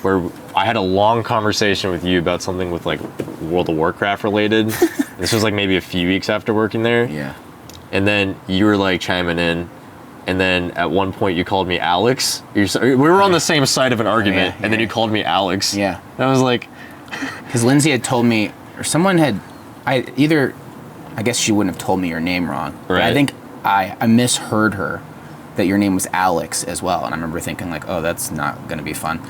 where I had a long conversation with you about something with like World of Warcraft related. This was like maybe a few weeks after working there. Yeah. And then you were like chiming in, and then at one point you called me Alex. We were on the same side of an argument, and then you called me Alex. Yeah. And I was like, Because Lindsay had told me, or someone had, I guess she wouldn't have told me your name wrong. But I Right. think I misheard her that your name was Alex as well. And I remember thinking like, oh, that's not going to be fun.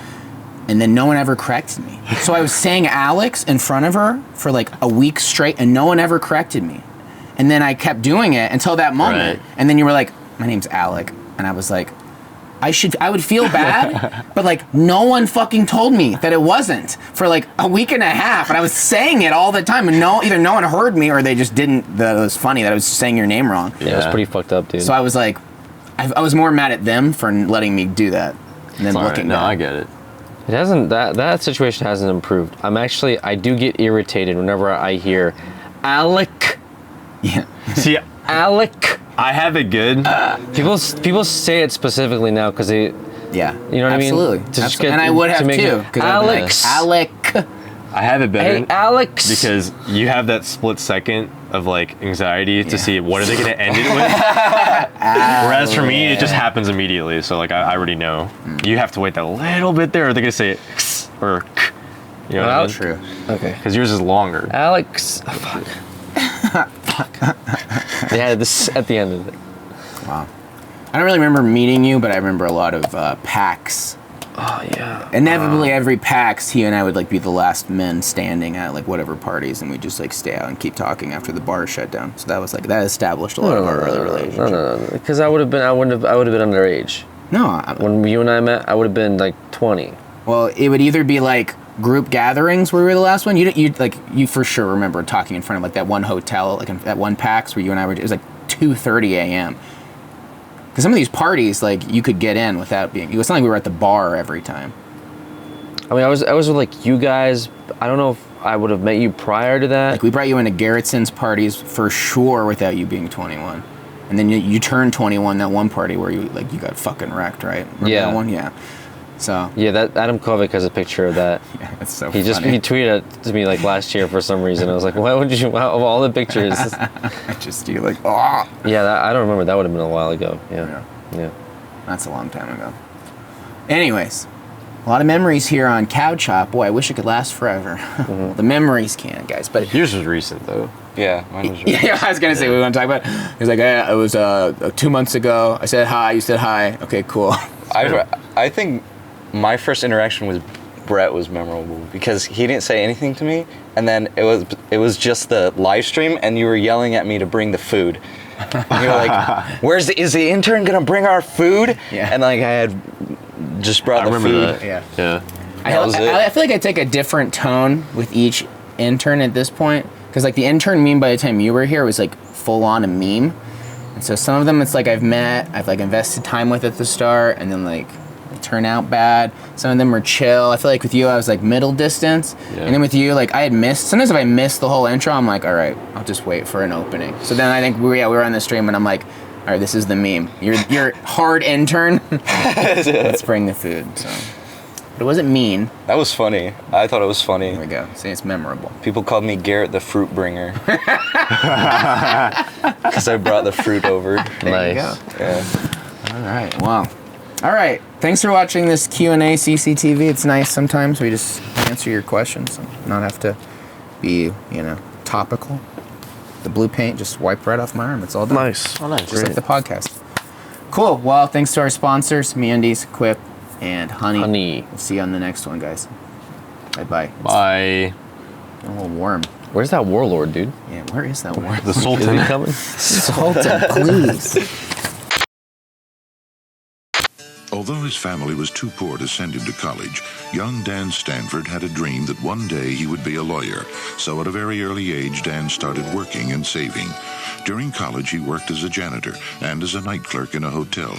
and then no one ever corrected me. So I was saying Alex in front of her for like a week straight, and no one ever corrected me. And then I kept doing it until that moment. Right. And then you were like, my name's Alec. And I was like, I would feel bad, but like no one fucking told me that it wasn't for like a week and a half. And I was saying it all the time, and either no one heard me or they just didn't, that it was funny that I was saying your name wrong. Yeah, it was pretty fucked up, dude. So I was like, I was more mad at them for letting me do that. And then looking No, back. I get it. It hasn't, that situation hasn't improved. I do get irritated whenever I hear Alec. Yeah. See, Alec. I have it good. People say it specifically now because they, Yeah. you know what Absolutely. I mean? To just get- And I would to have make too. it- 'Cause I'd be like, Alex. Alec. I have it better. hey, Alex. Because you have that split second of like anxiety to see what are they going to end it with. Whereas for me, it just happens immediately. So like I already know. You have to wait that little bit there, or they're going to say it or you know what I mean? True. Okay. Because yours is longer. Alex. Oh, fuck. Yeah, this at the end of it. Wow. I don't really remember meeting you, but I remember a lot of PAX. Oh yeah. Inevitably, every PAX, he and I would like be the last men standing at like whatever parties, and we'd just like stay out and keep talking after the bar shut down. So that was like that established a lot of our early relationship. No. Because I would have been underage. No, When you and I met, I would have been like 20. well, it would either be like group gatherings where we were the last one. You for sure remember talking in front of like that one hotel, like that one PAX where you and I were. It was like 2:30 a.m. Because some of these parties, like, you could get in without being. It was not like we were at the bar every time. I mean, I was with like you guys. I don't know if I would have met you prior to that. Like, we brought you into Garrettson's parties for sure without you being 21. And then you turned 21 that one party where you got fucking wrecked, right? Remember Yeah. that one? Yeah. So. Yeah, that Adam Kovic has a picture of that. Yeah, it's so He funny. tweeted it to me like last year for some reason. I was like, why would you? Of all the pictures. You're like, oh. Yeah, I don't remember. That would have been a while ago. Yeah. That's a long time ago. Anyways, a lot of memories here on Cow Chop. Boy, I wish it could last forever. The memories can, guys. But Yours was recent though. Yeah, mine was yeah, I was gonna say we want to talk about. It was like, yeah, it was 2 months ago. I said hi. You said hi. Okay, cool. I think my first interaction with Brett was memorable because he didn't say anything to me, and then it was just the live stream, and you were yelling at me to bring the food. And you were like, is the intern gonna bring our food? Yeah. And like I had just brought I the remember food. that. Yeah. Yeah. That was it. I feel like I take a different tone with each intern at this point. Because like the intern meme by the time you were here was like full on a meme. And so some of them it's like I've like invested time with at the start, and then like they turn out bad. Some of them were chill. I feel like with you I was like middle distance. Yeah. And then with you, like I had missed, sometimes if I missed the whole intro, I'm like, all right, I'll just wait for an opening. So then I think we were on the stream and I'm like, all right, this is the meme. You're hard intern. Let's bring the food. So. But it wasn't mean. That was funny. I thought it was funny. There we go. See, it's memorable. People called me Garrett the fruit bringer because I brought the fruit over. There you Nice. go. Yeah. All right. Wow. All right. Thanks for watching this Q&A CCTV. It's nice sometimes we just answer your questions and not have to be, topical. The blue paint just wiped right off my arm. It's all done. Nice. Oh, nice. Just like the podcast. Cool. Well, thanks to our sponsors, MeUndies, Quip, and Honey. We'll see you on the next one, guys. Bye-bye. Bye. A little warm. Where's that warlord, dude? Yeah, where is that warm? The Is he Sultan. coming? Sultan, please. Although his family was too poor to send him to college, young Dan Stanford had a dream that one day he would be a lawyer. So at a very early age, Dan started working and saving. During college, he worked as a janitor and as a night clerk in a hotel.